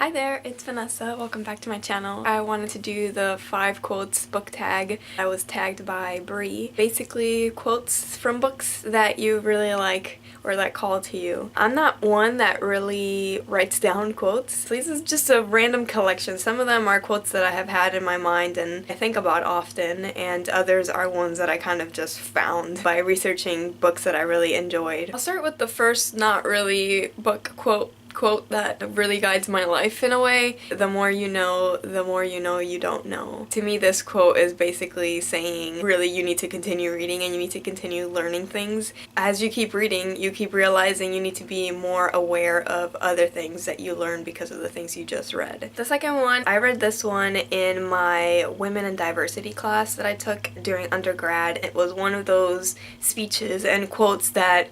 Hi there, it's Vanessa. Welcome back to my channel. I wanted to do the 5 quotes book tag. I was tagged by Bree. Basically, quotes from books that you really like or that call to you. I'm not one that really writes down quotes. This is just a random collection. Some of them are quotes that I have had in my mind and I think about often, and others are ones that I kind of just found by researching books that I really enjoyed. I'll start with the first not really book quote that really guides my life in a way. The more you know you don't know. To me, this quote is basically saying really you need to continue reading and you need to continue learning things. As you keep reading, you keep realizing you need to be more aware of other things that you learn because of the things you just read. The second one, I read this one in my Women in Diversity class that I took during undergrad. It was one of those speeches and quotes that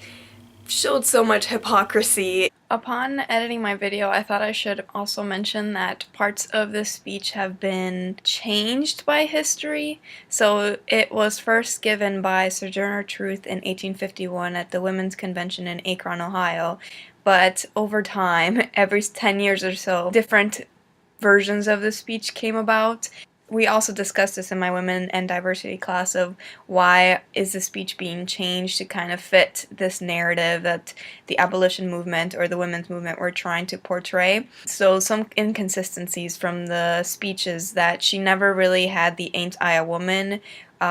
showed so much hypocrisy. Upon editing my video, I thought I should also mention that parts of this speech have been changed by history. So it was first given by Sojourner Truth in 1851 at the Women's Convention in Akron, Ohio. But over time, every 10 years or so, different versions of the speech came about. We also discussed this in my Women and Diversity class of why is the speech being changed to kind of fit this narrative that the abolition movement or the women's movement were trying to portray. So some inconsistencies from the speeches that she never really had the "ain't I a woman"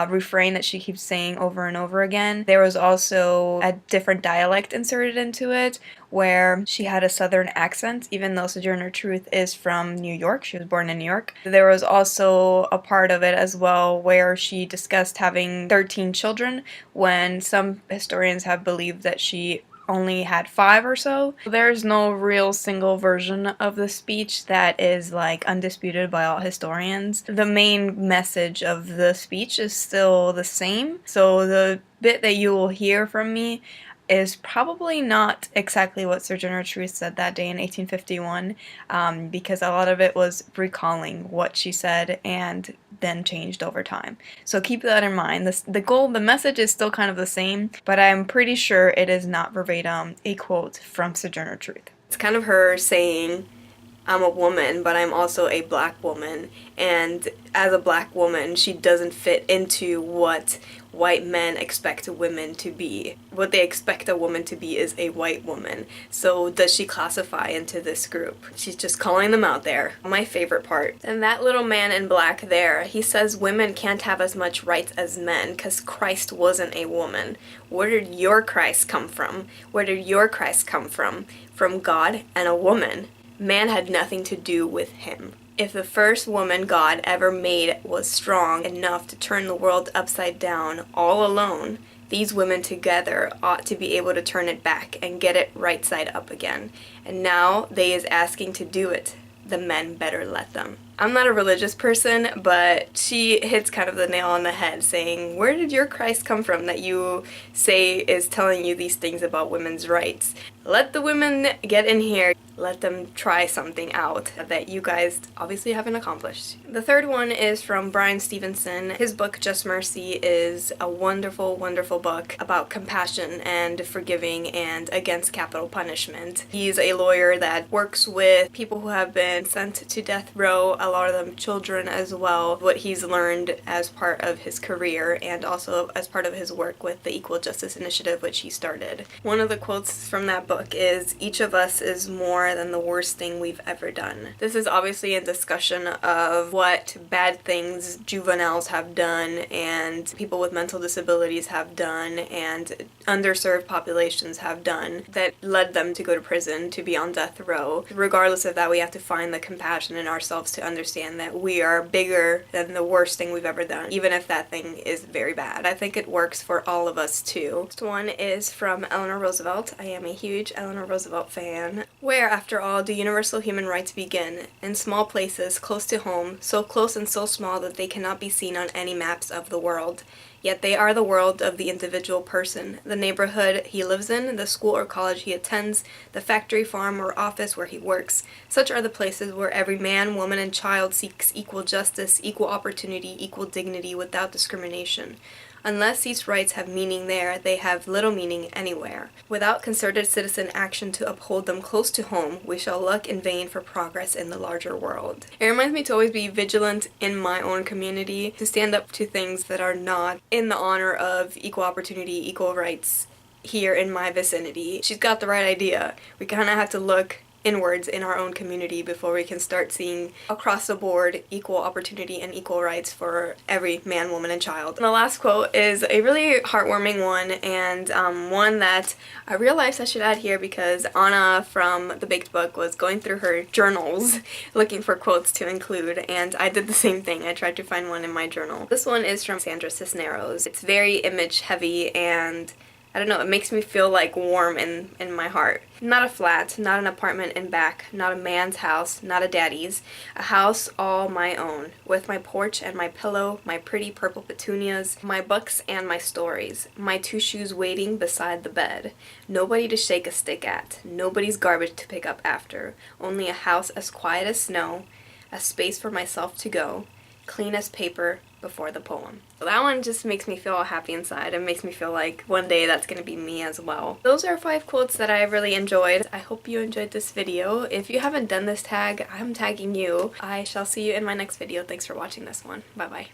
refrain that she keeps saying over and over again. There was also a different dialect inserted into it where she had a southern accent, even though Sojourner Truth is from New York. She was born in New York. There was also a part of it as well where she discussed having 13 children when some historians have believed that she only had 5 or so. There's no real single version of the speech that is like undisputed by all historians. The main message of the speech is still the same. So the bit that you will hear from me is probably not exactly what Sojourner Truth said that day in 1851, because a lot of it was recalling what she said and then changed over time. So keep that in mind. The message is still kind of the same, but I'm pretty sure it is not verbatim a quote from Sojourner Truth. It's kind of her saying, I'm a woman, but I'm also a black woman, and as a black woman, she doesn't fit into what white men expect women to be. What they expect a woman to be is a white woman. So does she classify into this group? She's just calling them out there. My favorite part. And that little man in black there, he says women can't have as much rights as men because Christ wasn't a woman. Where did your Christ come from? Where did your Christ come from? From God and a woman. Man had nothing to do with him. If the first woman God ever made was strong enough to turn the world upside down all alone, these women together ought to be able to turn it back and get it right side up again. And now they is asking to do it. The men better let them. I'm not a religious person, but she hits kind of the nail on the head saying, where did your Christ come from that you say is telling you these things about women's rights? Let the women get in here. Let them try something out that you guys obviously haven't accomplished. The third one is from Bryan Stevenson. His book, Just Mercy, is a wonderful, wonderful book about compassion and forgiving and against capital punishment. He's a lawyer that works with people who have been sent to death row, a lot of them children as well, what he's learned as part of his career and also as part of his work with the Equal Justice Initiative, which he started. One of the quotes from that book is, each of us is more than the worst thing we've ever done. This is obviously a discussion of what bad things juveniles have done and people with mental disabilities have done and underserved populations have done that led them to go to prison, to be on death row. Regardless of that, we have to find the compassion in ourselves to understand that we are bigger than the worst thing we've ever done, even if that thing is very bad. I think it works for all of us too. Next one is from Eleanor Roosevelt. I am a huge Eleanor Roosevelt fan. Where, after all, do universal human rights begin? In small places, close to home, so close and so small that they cannot be seen on any maps of the world. Yet they are the world of the individual person, the neighborhood he lives in, the school or college he attends, the factory, farm, or office where he works. Such are the places where every man, woman, and child seeks equal justice, equal opportunity, equal dignity without discrimination. Unless these rights have meaning there, they have little meaning anywhere. Without concerted citizen action to uphold them close to home, we shall look in vain for progress in the larger world. It reminds me to always be vigilant in my own community, to stand up to things that are not in the honor of equal opportunity, equal rights here in my vicinity. She's got the right idea. We kind of have to look inwards in our own community before we can start seeing across the board equal opportunity and equal rights for every man, woman, and child. And the last quote is a really heartwarming one, and one that I realized I should add here because Anna from The Baked Book was going through her journals looking for quotes to include, and I did the same thing. I tried to find one in my journal. This one is from Sandra Cisneros. It's very image heavy, and I don't know, it makes me feel like warm in my heart. Not a flat, not an apartment in back, not a man's house, not a daddy's. A house all my own, with my porch and my pillow, my pretty purple petunias, my books and my stories, my 2 shoes waiting beside the bed. Nobody to shake a stick at, nobody's garbage to pick up after, only a house as quiet as snow, a space for myself to go, clean as paper before the poem. So that one just makes me feel happy inside and makes me feel like one day that's gonna be me as well. Those are 5 quotes that I really enjoyed. I hope you enjoyed this video. If you haven't done this tag, I'm tagging you. I shall see you in my next video. Thanks for watching this one. Bye bye.